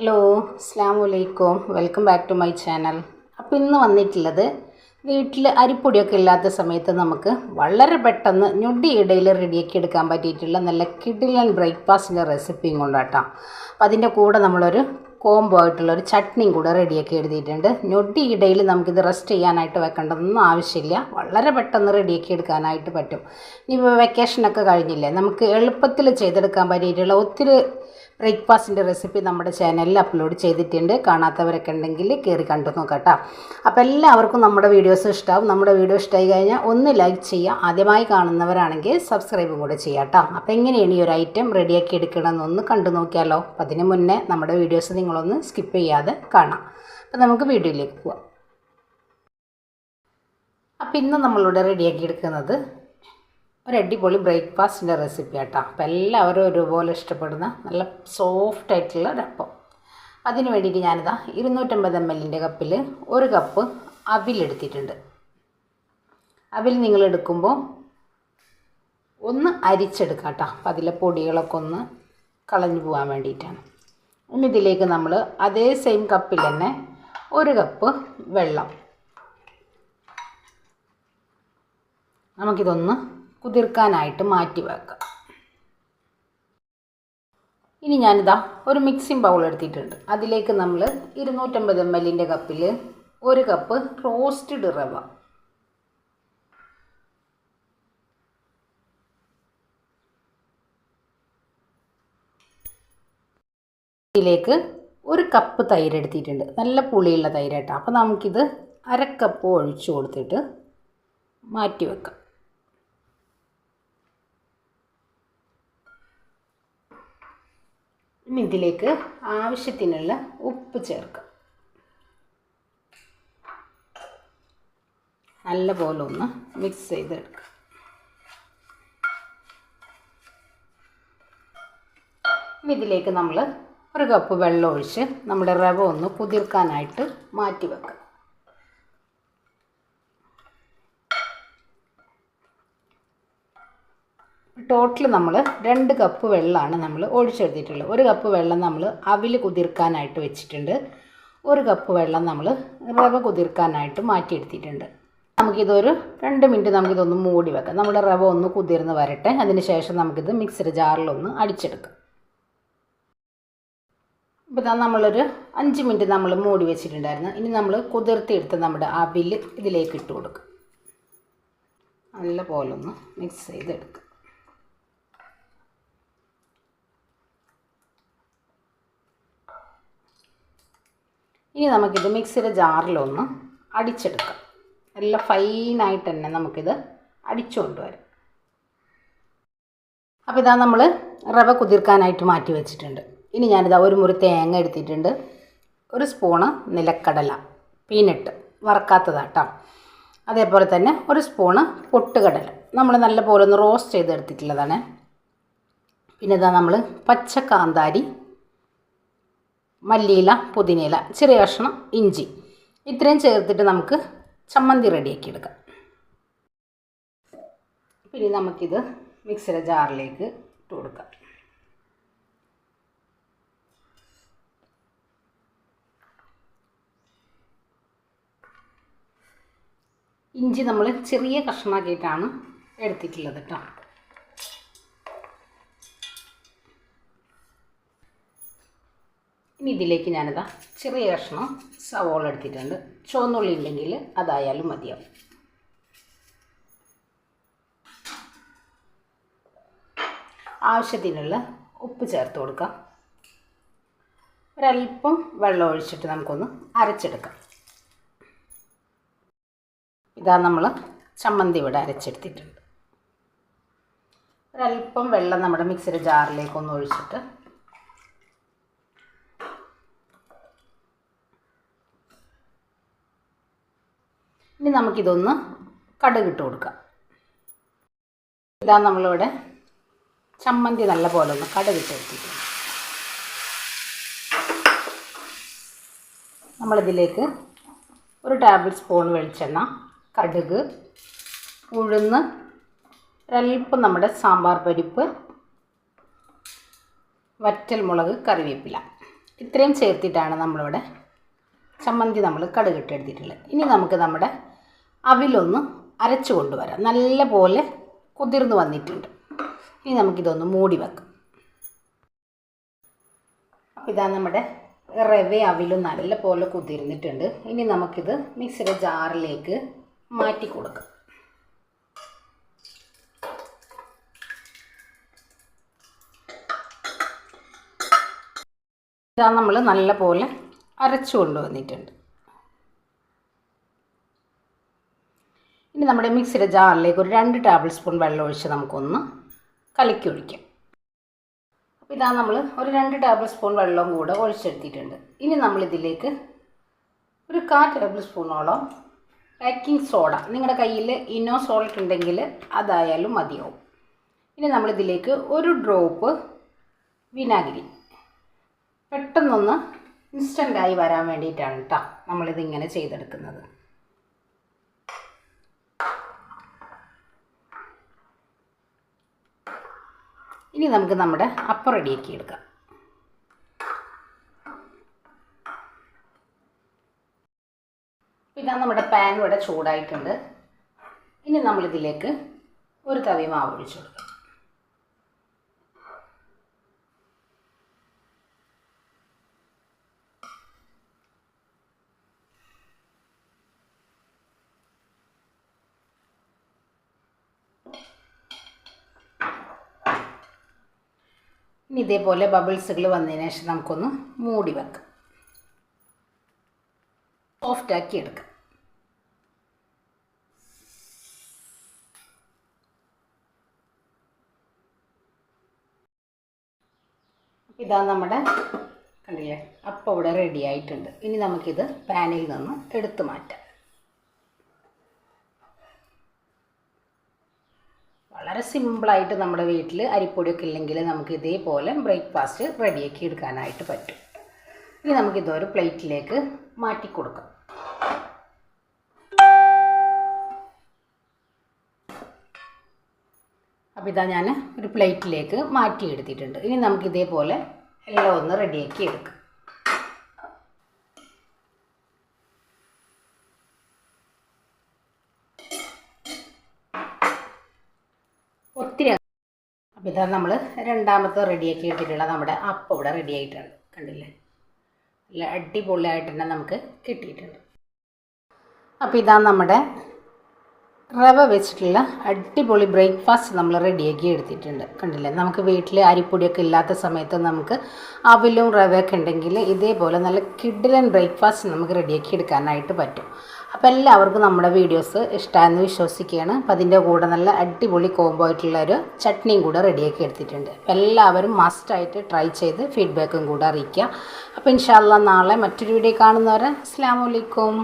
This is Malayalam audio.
ഹലോ, അസ്സലാമു അലൈക്കും. Welcome back to my channel. അപ്പോൾ ഇന്ന് വന്നിട്ടുള്ളത് വീട്ടിൽ അരിപ്പൊടിയൊക്കെ ഇല്ലാത്ത സമയത്ത് നമുക്ക് വളരെ പെട്ടെന്ന് ഞൊടിയിടയിൽ റെഡിയാക്കി എടുക്കാൻ പറ്റിയിട്ടുള്ള നല്ല കിടിലൻ ബ്രേക്ക്ഫാസ്റ്റിൻ്റെ റെസിപ്പിയും കൊണ്ടാട്ടോ. അപ്പോൾ അതിൻ്റെ കൂടെ നമ്മളൊരു കോംബോ ആയിട്ടുള്ളൊരു ചട്നിയും കൂടെ റെഡിയാക്കി എഴുതിയിട്ടുണ്ട്. ഞൊടിയിടയിൽ നമുക്കിത് റെസ്റ്റ് ചെയ്യാനായിട്ട് വെക്കേണ്ടതൊന്നും ആവശ്യമില്ല. വളരെ പെട്ടെന്ന് റെഡിയാക്കി എടുക്കാനായിട്ട് പറ്റും. ഇനിയിപ്പോൾ വെക്കേഷനൊക്കെ കഴിഞ്ഞില്ലേ, നമുക്ക് എളുപ്പത്തിൽ ചെയ്തെടുക്കാൻ പറ്റിയിട്ടുള്ള ഒത്തിരി ബ്രേക്ക്ഫാസ്റ്റിൻ്റെ റെസിപ്പി നമ്മുടെ ചാനലിൽ അപ്ലോഡ് ചെയ്തിട്ടുണ്ട്. കാണാത്തവരൊക്കെ ഉണ്ടെങ്കിൽ കയറി കണ്ടു നോക്കട്ടോ. അപ്പോൾ എല്ലാവർക്കും നമ്മുടെ വീഡിയോസ് ഇഷ്ടമാവും. നമ്മുടെ വീഡിയോ ഇഷ്ടമായി കഴിഞ്ഞാൽ ഒന്ന് ലൈക്ക് ചെയ്യുക. ആദ്യമായി കാണുന്നവരാണെങ്കിൽ സബ്സ്ക്രൈബും കൂടെ ചെയ്യാം കേട്ടോ. അപ്പോൾ എങ്ങനെയാണ് ഈ ഒരു ഐറ്റം റെഡിയാക്കി എടുക്കണമെന്നൊന്ന് കണ്ടു നോക്കിയാലോ. അപ്പോൾ അതിന് മുന്നേ നമ്മുടെ വീഡിയോസ് നിങ്ങളൊന്ന് സ്കിപ്പ് ചെയ്യാതെ കാണാം. അപ്പോൾ നമുക്ക് വീഡിയോയിലേക്ക് പോവാം. അപ്പോൾ ഇന്ന് നമ്മളിവിടെ റെഡിയാക്കി എടുക്കുന്നത് ഒരു അടിപൊളി ബ്രേക്ക്ഫാസ്റ്റിൻ്റെ റെസിപ്പി ആട്ടോ. അപ്പോൾ എല്ലാവരും ഒരുപോലെ ഇഷ്ടപ്പെടുന്ന നല്ല സോഫ്റ്റ് ആയിട്ടുള്ള ഒരപ്പം. അതിന് വേണ്ടിയിട്ട് ഞാനിതാ 250 ml കപ്പിൽ 1 കപ്പ് അവിലെടുത്തിട്ടുണ്ട്. അവിൽ നിങ്ങൾ എടുക്കുമ്പോൾ ഒന്ന് അരിച്ചെടുക്കാം കേട്ടോ. അപ്പോൾ അതിലെ പൊടികളൊക്കെ ഒന്ന് കളഞ്ഞു പോകാൻ വേണ്ടിയിട്ടാണ്. ഇനി ഇതിലേക്ക് നമ്മൾ അതേ സെയിം കപ്പിൽ തന്നെ 1 കപ്പ് വെള്ളം, നമുക്കിതൊന്ന് കുതിർക്കാനായിട്ട് മാറ്റി വെക്കാം. ഇനി ഞാനിതാ ഒരു മിക്സിംഗ് ബൗൾ എടുത്തിട്ടുണ്ട്. അതിലേക്ക് നമ്മൾ 250 ml കപ്പിൽ 1 കപ്പ് റോസ്റ്റഡ് റവ, ഇതിലേക്ക് 1 കപ്പ് തൈര് എടുത്തിട്ടുണ്ട്. നല്ല പുളിയുള്ള തൈരാട്ടോ. അപ്പോൾ നമുക്കിത് 1/2 കപ്പ് ഒഴിച്ചു കൊടുത്തിട്ട് മാറ്റി വെക്കാം. ഇനി ഇതിലേക്ക് ആവശ്യത്തിനുള്ള ഉപ്പ് ചേർക്കാം. നല്ലപോലെ ഒന്ന് മിക്സ് ചെയ്തെടുക്കാം. ഇനി ഇതിലേക്ക് നമ്മൾ 1 കപ്പ് വെള്ളം ഒഴിച്ച് നമ്മുടെ റവ ഒന്ന് കുതിർക്കാനായിട്ട് മാറ്റി വെക്കാം. ടോട്ടൽ നമ്മൾ 2 കപ്പ് വെള്ളമാണ് നമ്മൾ ഒഴിച്ചെടുത്തിട്ടുള്ളത്. 1 കപ്പ് വെള്ളം നമ്മൾ അവിൽ കുതിർക്കാനായിട്ട് വെച്ചിട്ടുണ്ട്. 1 കപ്പ് വെള്ളം നമ്മൾ റവ കുതിർക്കാനായിട്ട് മാറ്റിയെടുത്തിട്ടുണ്ട്. നമുക്കിതൊരു 2 മിനിറ്റ് നമുക്കിതൊന്ന് മൂടി വെക്കാം. നമ്മുടെ റവ ഒന്ന് കുതിർന്ന് വരട്ടെ. അതിന് ശേഷം നമുക്കിത് മിക്സിയുടെ ജാറിലൊന്ന് അടിച്ചെടുക്കാം. ഇപ്പോൾ ഇതാ നമ്മളൊരു 5 മിനിറ്റ് നമ്മൾ മൂടി വെച്ചിട്ടുണ്ടായിരുന്നു. ഇനി നമ്മൾ കുതിർത്തിയെടുത്ത് നമ്മുടെ അവിൽ ഇതിലേക്ക് ഇട്ട് കൊടുക്കുക. നല്ല പോലെ ഒന്ന് മിക്സ് ചെയ്തെടുക്കുക. ഇനി നമുക്കിത് മിക്സിയുടെ ജാറിലൊന്ന് അടിച്ചെടുക്കാം. നല്ല ഫൈനായിട്ട് തന്നെ നമുക്കിത് അടിച്ചു കൊണ്ടുവരാം. അപ്പോൾ ഇതാ നമ്മൾ റവ കുതിർക്കാനായിട്ട് മാറ്റി വെച്ചിട്ടുണ്ട്. ഇനി ഞാനിതാ 1 മുറി തേങ്ങ എടുത്തിട്ടുണ്ട്. 1 സ്പൂണ് നിലക്കടല, പീനട്ട് വറക്കാത്തതാട്ടോ. അതേപോലെ തന്നെ 1 സ്പൂണ് പൊട്ടുകടല നമ്മൾ നല്ല പോലെ ഒന്ന് റോസ്റ്റ് ചെയ്തെടുത്തിട്ടുള്ളതാണ്. പിന്നെ ഇതാ നമ്മൾ പച്ച കാന്താരി, മല്ലിയില, പുതിനയില, ചെറിയ കഷ്ണം ഇഞ്ചി, ഇത്രയും ചേർത്തിട്ട് നമുക്ക് ചമ്മന്തി റെഡിയാക്കി എടുക്കാം. പിന്നെ നമുക്കിത് മിക്സിയുടെ ജാറിലേക്ക് ഇട്ട് കൊടുക്കാം. ഇഞ്ചി നമ്മൾ ചെറിയ കഷ്ണമാക്കിയിട്ടാണ് എടുത്തിട്ടുള്ളത് കേട്ടോ. ഇനി ഇതിലേക്ക് ഞാനിതാ ചെറിയ കഷ്ണം സവോള എടുത്തിട്ടുണ്ട്. ചുവന്നുള്ളി ഉണ്ടെങ്കിൽ അതായാലും മതിയാവും. ആവശ്യത്തിനുള്ള ഉപ്പ് ചേർത്ത് കൊടുക്കാം. ഒരല്പം വെള്ളം ഒഴിച്ചിട്ട് നമുക്കൊന്ന് അരച്ചെടുക്കാം. ഇതാ നമ്മൾ ചമ്മന്തി ഇവിടെ അരച്ചെടുത്തിട്ടുണ്ട്. ഒരല്പം വെള്ളം നമ്മുടെ മിക്സിയുടെ ജാറിലേക്കൊന്ന് ഒഴിച്ചിട്ട് ഇനി നമുക്കിതൊന്ന് കടുകിട്ട് കൊടുക്കാം. ഇതാ നമ്മളിവിടെ ചമ്മന്തി നല്ല പോലെ ഒന്ന് കടുകിട്ട് എടുത്തിട്ടുണ്ട്. നമ്മളിതിലേക്ക് 1 ടേബിൾ സ്പൂൺ വെളിച്ചെണ്ണ, കടുക്, ഉഴുന്ന്, ഒരല്പം നമ്മുടെ സാമ്പാർ പരിപ്പ്, വറ്റൽ മുളക്, കറിവേപ്പില ഇത്രയും ചേർത്തിട്ടാണ് നമ്മളിവിടെ ചമ്മന്തി നമ്മൾ കടുകിട്ടെടുത്തിട്ടുള്ളത്. ഇനി നമുക്ക് നമ്മുടെ അവിലൊന്ന് അരച്ച് കൊണ്ടുവരാം. നല്ല പോലെ കുതിർന്ന് വന്നിട്ടുണ്ട്. ഇനി നമുക്കിതൊന്ന് മൂടി വെക്കാം. അപ്പോൾ ഇതാ നമ്മുടെ റവ അവിലും നല്ല പോലെ കുതിർന്നിട്ടുണ്ട്. ഇനി നമുക്കിത് മിക്സിയുടെ ജാറിലേക്ക് മാറ്റി കൊടുക്കാം. ഇതാ നമ്മൾ നല്ല പോലെ അരച്ചു കൊണ്ടുവന്നിട്ടുണ്ട്. ഇനി നമ്മുടെ മിക്സിയുടെ ജാറിലേക്ക് ഒരു 2 ടേബിൾ സ്പൂൺ വെള്ളം ഒഴിച്ച് നമുക്കൊന്ന് കലക്കി ഒഴിക്കാം. അപ്പോൾ ഇതാ നമ്മൾ ഒരു 2 ടേബിൾ സ്പൂൺ വെള്ളവും കൂടെ ഒഴിച്ചെടുത്തിട്ടുണ്ട്. ഇനി നമ്മളിതിലേക്ക് ഒരു 1/4 ടേബിൾ സ്പൂണോളം ബേക്കിംഗ് സോഡ, നിങ്ങളുടെ കയ്യിൽ ഇനോ സോൾട്ട് ഉണ്ടെങ്കിൽ അതായാലും മതിയാവും. ഇനി നമ്മളിതിലേക്ക് ഒരു ഡ്രോപ്പ് വിനാഗിരി, പെട്ടെന്നൊന്ന് ഇൻസ്റ്റൻ്റായി വരാൻ വേണ്ടിയിട്ടാണ് കേട്ടോ നമ്മളിതിങ്ങനെ ചെയ്തെടുക്കുന്നത്. ഇനി നമുക്ക് നമ്മുടെ അപ്പം റെഡിയാക്കി എടുക്കാം. ഇതാ നമ്മുടെ പാൻ ഇവിടെ ചൂടായിട്ടുണ്ട്. ഇനി നമ്മളിതിലേക്ക് ഒരു തവി മാവ് ഒഴിച്ചു കൊടുക്കാം. ഇനി ഇതേപോലെ ബബിൾസുകൾ വന്നതിന് ശേഷം നമുക്കൊന്ന് മൂടി വെക്കാം. സോഫ്റ്റാക്കി എടുക്കാം. ഇതാ നമ്മുടെ കണ്ടില്ലേ അപ്പം ഇവിടെ റെഡി ആയിട്ടുണ്ട്. ഇനി നമുക്കിത് പാനിൽ നിന്ന് എടുത്തു മാറ്റാം. വളരെ സിമ്പിളായിട്ട് നമ്മുടെ വീട്ടിൽ അരിപ്പൊടിയൊക്കെ ഇല്ലെങ്കിൽ നമുക്ക് ഇതേപോലെ ബ്രേക്ക്ഫാസ്റ്റ് റെഡിയാക്കി എടുക്കാനായിട്ട് പറ്റും. ഇനി നമുക്കിതൊരു പ്ലേറ്റിലേക്ക് മാറ്റി കൊടുക്കാം. അപ്പോൾ ഇതാ ഞാൻ ഒരു പ്ലേറ്റിലേക്ക് മാറ്റി എടുത്തിട്ടുണ്ട്. ഇനി നമുക്കിതേപോലെ എല്ലാം ഒന്ന് റെഡിയാക്കി എടുക്കാം. ഒത്തിരി. അപ്പോൾ ഇതാ നമ്മൾ രണ്ടാമത്തെ റെഡിയാക്കി എടുത്തിട്ടുള്ള നമ്മുടെ അപ്പം ഇവിടെ റെഡി ആയിട്ടുണ്ട്. കണ്ടില്ലേ, നല്ല അടിപൊളിയായിട്ട് തന്നെ നമുക്ക് കിട്ടിയിട്ടുണ്ട്. അപ്പോൾ ഇതാ നമ്മുടെ റവ വെച്ചിട്ടുള്ള അടിപൊളി ബ്രേക്ക്ഫാസ്റ്റ് നമ്മൾ റെഡിയാക്കി എടുത്തിട്ടുണ്ട്. കണ്ടില്ലേ, നമുക്ക് വീട്ടിൽ അരിപ്പൊടിയൊക്കെ ഇല്ലാത്ത സമയത്ത് നമുക്ക് അവിലും റവയൊക്കെ ഉണ്ടെങ്കിൽ ഇതേപോലെ നല്ല കിഡിലൻ ബ്രേക്ക്ഫാസ്റ്റ് നമുക്ക് റെഡിയാക്കി എടുക്കാനായിട്ട് പറ്റും. അപ്പോൾ എല്ലാവർക്കും നമ്മുടെ വീഡിയോസ് ഇഷ്ടമായെന്ന് വിശ്വസിക്കുകയാണ്. അപ്പോൾ അതിൻ്റെ കൂടെ നല്ല അടിപൊളി കോംബോ ആയിട്ടുള്ളൊരു ചട്നിയും കൂടെ റെഡിയാക്കി എടുത്തിട്ടുണ്ട്. അപ്പോൾ എല്ലാവരും മസ്റ്റായിട്ട് ട്രൈ ചെയ്ത് ഫീഡ്ബാക്കും കൂടെ അറിയിക്കുക. അപ്പോൾ ഇൻഷാ അല്ലാഹ് നാളെ മറ്റൊരു വീഡിയോ കാണുന്നവരെ അസ്സലാമു അലൈക്കും.